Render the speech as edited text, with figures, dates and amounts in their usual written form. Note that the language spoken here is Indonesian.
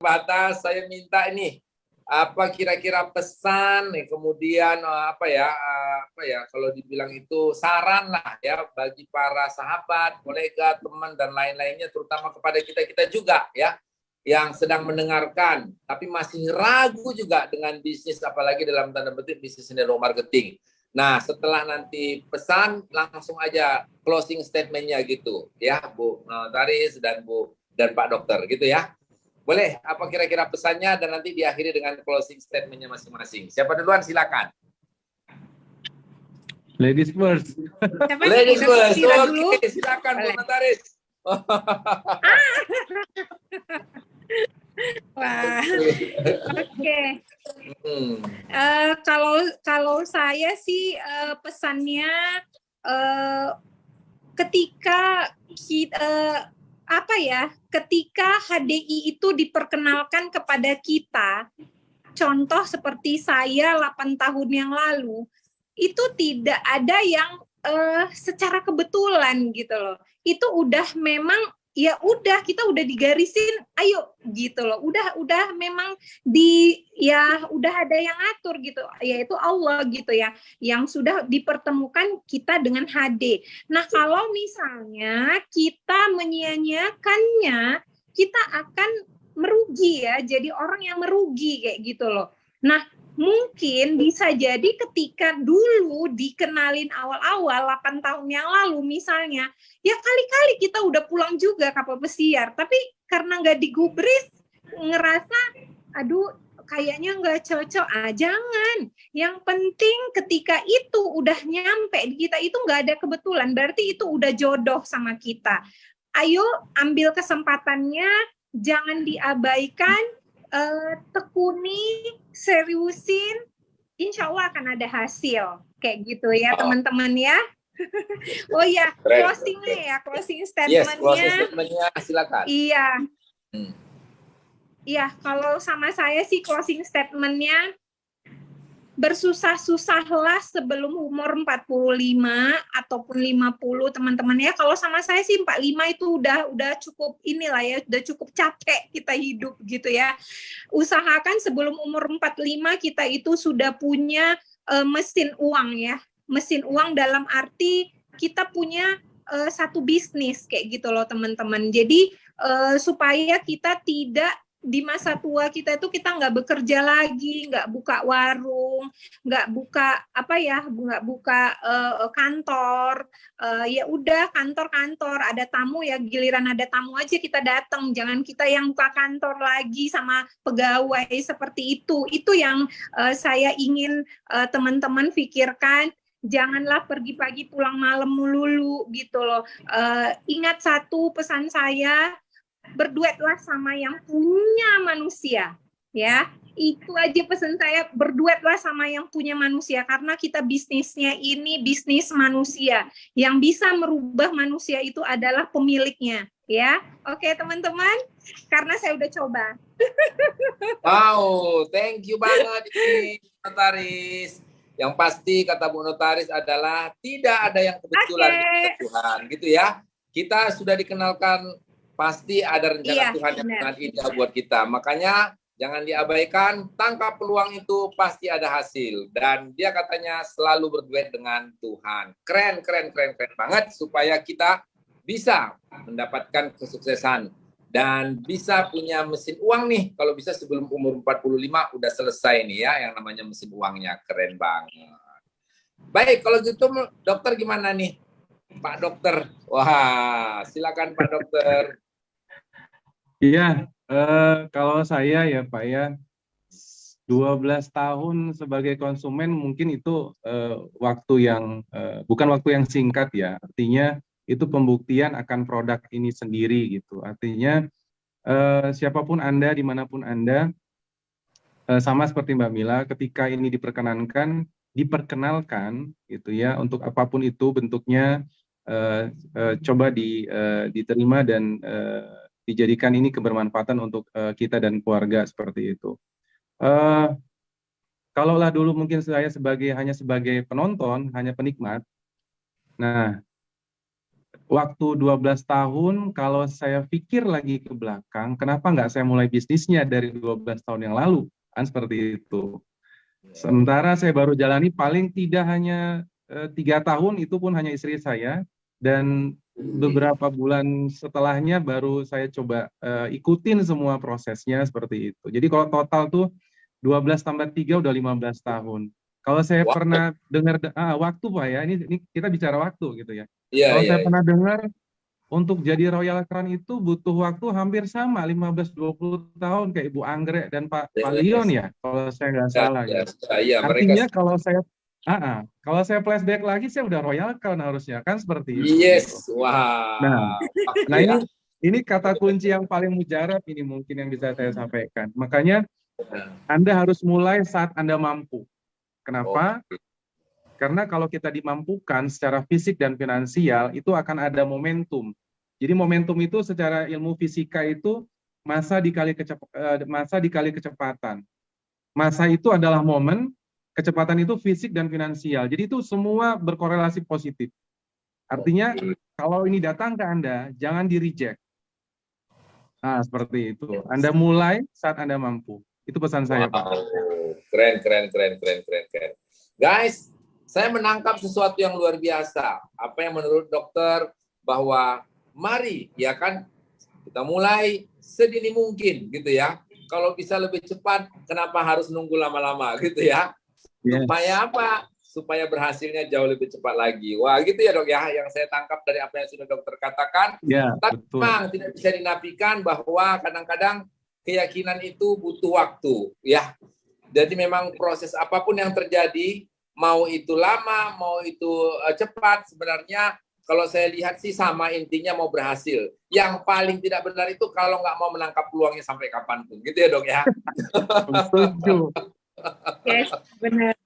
terbatas, saya minta ini apa kira-kira pesan, kemudian apa ya kalau dibilang itu saran lah ya bagi para sahabat, kolega, teman dan lain-lainnya, terutama kepada kita juga ya yang sedang mendengarkan tapi masih ragu juga dengan bisnis, apalagi dalam tanda petik bisnis network marketing. Nah, setelah nanti pesan langsung aja closing statement-nya gitu ya Bu Notaris dan Pak Dokter gitu ya. Boleh, apa kira-kira pesannya dan nanti diakhiri dengan closing statement-nya masing-masing. Siapa duluan silakan. Ladies first. Ladies first. Oke, silakan Bu Notaris. Wah, oke. Kalau saya sih pesannya ketika kita ketika HDI itu diperkenalkan kepada kita, contoh seperti saya 8 tahun yang lalu, itu tidak ada yang secara kebetulan gitu loh. Itu udah memang ya udah kita udah digarisin, ayo gitu loh. Udah memang udah ada yang atur gitu, yaitu Allah gitu ya, yang sudah dipertemukan kita dengan HD. Nah, kalau misalnya kita menyia-nyiakannya, kita akan merugi ya, jadi orang yang merugi kayak gitu loh. Nah, mungkin bisa jadi ketika dulu dikenalin awal-awal 8 tahun yang lalu misalnya, ya kali-kali kita udah pulang juga kapal pesiar, tapi karena nggak digubris, ngerasa aduh kayaknya nggak cocok, jangan. Yang penting ketika itu udah nyampe di kita, itu nggak ada kebetulan, berarti itu udah jodoh sama kita. Ayo ambil kesempatannya, jangan diabaikan, tekuni, seriusin, insya Allah akan ada hasil. Kayak gitu ya teman-teman ya. Oh ya, closingnya ya, closing statementnya. Yes, closing statementnya silakan. Iya. Iya, kalau sama saya sih closing statementnya, bersusah-susahlah sebelum umur 45 ataupun 50 teman-teman ya. Kalau sama saya sih 45 itu udah cukup inilah ya, udah cukup capek kita hidup gitu ya. Usahakan sebelum umur 45 kita itu sudah punya mesin uang ya. Mesin uang dalam arti kita punya satu bisnis kayak gitu loh teman-teman. Jadi supaya kita tidak di masa tua kita itu kita nggak bekerja lagi, nggak buka warung, nggak buka kantor, ya udah kantor-kantor ada tamu ya giliran ada tamu aja kita datang, jangan kita yang buka kantor lagi sama pegawai seperti itu yang saya ingin teman-teman pikirkan. Janganlah pergi pagi pulang malam melulu gitu loh. Ingat satu pesan saya, berduetlah sama yang punya manusia ya, itu aja pesan saya, berduetlah sama yang punya manusia, karena kita bisnisnya ini bisnis manusia, yang bisa merubah manusia itu adalah pemiliknya ya. Oke teman-teman, karena saya udah coba. Wow, thank you banget ini Notaris. Yang pasti kata Bu Notaris adalah tidak ada yang kebetulan di Tuhan gitu ya. Kita sudah dikenalkan, pasti ada rencana Tuhan yang sangat indah buat kita. Makanya jangan diabaikan, tangkap peluang itu pasti ada hasil. Dan dia katanya selalu berduet dengan Tuhan. Keren banget supaya kita bisa mendapatkan kesuksesan dan bisa punya mesin uang nih. Kalau bisa sebelum umur 45 udah selesai nih ya yang namanya mesin uangnya. Keren banget. Baik, kalau gitu dokter gimana nih? Pak Dokter. Wah, silakan Pak Dokter. Iya, kalau saya ya Pak ya, 12 tahun sebagai konsumen mungkin itu waktu yang bukan waktu yang singkat ya. Artinya itu pembuktian akan produk ini sendiri gitu. Artinya siapapun Anda, dimanapun Anda, sama seperti Mbak Mila, ketika ini diperkenalkan gitu ya, untuk apapun itu bentuknya, coba diterima dan dijadikan ini kebermanfaatan untuk kita dan keluarga seperti itu. Kalaulah dulu mungkin saya hanya sebagai penonton, hanya penikmat, nah waktu 12 tahun, kalau saya pikir lagi ke belakang, kenapa nggak saya mulai bisnisnya dari 12 tahun yang lalu? Kan seperti itu. Sementara saya baru jalani paling tidak hanya 3 tahun, itu pun hanya istri saya, dan beberapa bulan setelahnya baru saya coba ikutin semua prosesnya seperti itu. Jadi kalau total tuh 12 tambah 3 udah 15 tahun. Kalau saya Wah. pernah dengar waktu Pak ya, ini kita bicara waktu gitu ya. Iya, Kalau iya, saya iya. pernah dengar untuk jadi Royal Crown itu butuh waktu hampir sama 15-20 tahun kayak Ibu Anggrek dan Pak Leon Yes. ya, kalau saya nggak Ya, salah ya, gitu. ya, mereka. Artinya kalau saya flashback lagi saya udah Royal Crown harusnya kan seperti itu gitu. Yes, wah. Nah Ya. ini kata kunci yang paling mujarab ini mungkin yang bisa saya sampaikan. Makanya Anda harus mulai saat Anda mampu. Kenapa? Karena kalau kita dimampukan secara fisik dan finansial, itu akan ada momentum. Jadi momentum itu secara ilmu fisika itu massa dikali kecepatan. Massa itu adalah momen, kecepatan itu fisik dan finansial. Jadi itu semua berkorelasi positif. Artinya kalau ini datang ke Anda, jangan di-reject. Nah, seperti itu. Anda mulai saat Anda mampu. Itu pesan saya, Pak. Keren. Guys, saya menangkap sesuatu yang luar biasa. Apa yang menurut dokter bahwa mari ya kan kita mulai sedini mungkin gitu ya. Kalau bisa lebih cepat, kenapa harus nunggu lama-lama gitu ya? Yes. Supaya apa? Supaya berhasilnya jauh lebih cepat lagi. Wah, gitu ya dok ya, yang saya tangkap dari apa yang sudah dokter katakan. Ya, Tapi betul. memang tidak bisa dinafikan bahwa kadang-kadang keyakinan itu butuh waktu, ya. Jadi memang proses apapun yang terjadi, mau itu lama, mau itu cepat, sebenarnya kalau saya lihat sih sama, intinya mau berhasil. Yang paling tidak benar itu kalau nggak mau menangkap peluangnya sampai kapanpun, gitu ya dok ya. Setuju. Yes, benar.